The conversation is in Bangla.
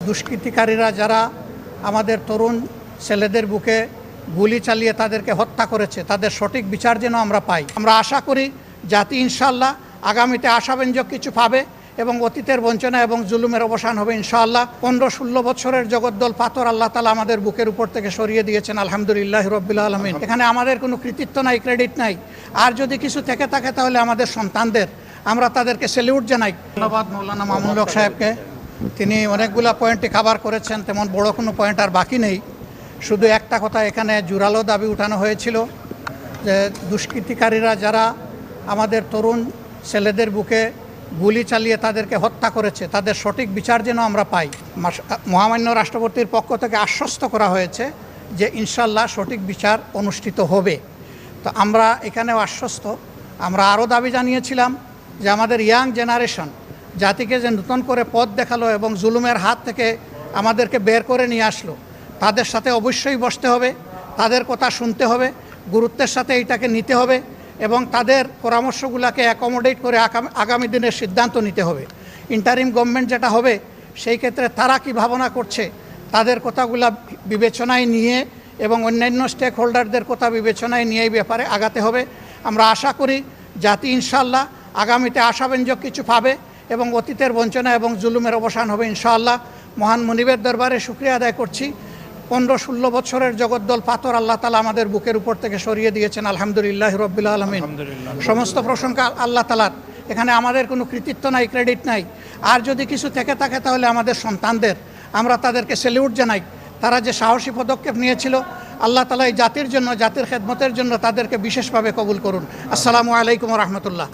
দুষ্কৃতিকারীরা যারা আমাদের তরুণ ছেলেদের বুকে গুলি চালিয়ে তাদেরকে হত্যা করেছে তাদের সঠিক বিচার যেন আমরা পাই। আমরা আশা করি জাতি ইনশাআল্লাহ আগামীতে আশাব্যঞ্জক কিছু পাবে এবং অতীতের বঞ্চনা এবং জুলুমের অবসান হবে ইনশাআল্লাহ। 15-16 বছরের জগদ্দল পাথর আল্লাহ তাআলা আমাদের বুকের উপর থেকে সরিয়ে দিয়েছেন, আলহামদুলিল্লাহ রাব্বিল আলামিন। এখানে আমাদের কোনো কৃতিত্ব নাই, ক্রেডিট নাই। আর যদি কিছু থেকে থাকে তাহলে আমাদের সন্তানদের, আমরা তাদেরকে স্যালিউট জানাই। ধন্যবাদ মৌলানা মামুনুল হক সাহেবকে, তিনি অনেকগুলো পয়েন্টে কভার করেছেন, তেমন বড় কোনো পয়েন্ট আর বাকি নেই। শুধু একটা কথা এখানে জোরালো দাবি উঠানো হয়েছিল যে দুষ্কৃতিকারীরা যারা আমাদের তরুণ ছেলেদের বুকে গুলি চালিয়ে তাদেরকে হত্যা করেছে তাদের সঠিক বিচার যেন আমরা পাই। মহামান্য রাষ্ট্রপতির পক্ষ থেকে আশ্বস্ত করা হয়েছে যে ইনশাল্লাহ সঠিক বিচার অনুষ্ঠিত হবে। তো আমরা এখানেও আশ্বস্ত। আমরা আরও দাবি জানিয়েছিলাম যে আমাদের ইয়াং জেনারেশন জাতিকে যে নতুন করে পথ দেখালো এবং জুলুমের হাত থেকে আমাদেরকে বের করে নিয়ে আসলো, তাদের সাথে অবশ্যই বসতে হবে, তাদের কথা শুনতে হবে, গুরুত্বের সাথে এইটাকে নিতে হবে এবং তাদের পরামর্শগুলোকে অ্যাকোমোডেট করে আগামী দিনের সিদ্ধান্ত নিতে হবে। ইন্টারিম গভর্নমেন্ট যেটা হবে সেই ক্ষেত্রে তারা কি ভাবনা করছে তাদের কথাগুলো বিবেচনায় নিয়ে এবং অন্যান্য স্টেক হোল্ডারদের কথা বিবেচনায় নিয়ে এই ব্যাপারে আগাতে হবে। আমরা আশা করি জাতি ইনশাআল্লাহ আগামীতে আশাব্যঞ্জক কিছু পাবে এবং অতীতের বঞ্চনা এবং জুলুমের অবসান হবে ইনশাআল্লাহ। মহান মুনিবের দরবারে শুকরিয়া আদায় করছি। 15-16 বছরের জগদ্দল পাথর আল্লাহ তাআলা আমাদের বুকের উপর থেকে সরিয়ে দিয়েছেন, আলহামদুলিল্লাহ রাব্বিল আলামিন। সমস্ত প্রশংসা আল্লাহ তাআলার। এখানে আমাদের কোনো কৃতিত্ব নাই, ক্রেডিট নাই। আর যদি কিছু থেকে থাকে তাহলে আমাদের সন্তানদের, আমরা তাদেরকে স্যালিউট জানাই। তারা যে সাহসী পদক্ষেপ নিয়েছিল, আল্লাহ তাআলা এই জাতির জন্য, জাতির খেদমতের জন্য তাদেরকে বিশেষভাবে কবুল করুন। আসসালামু আলাইকুম ওয়া রাহমাতুল্লাহ।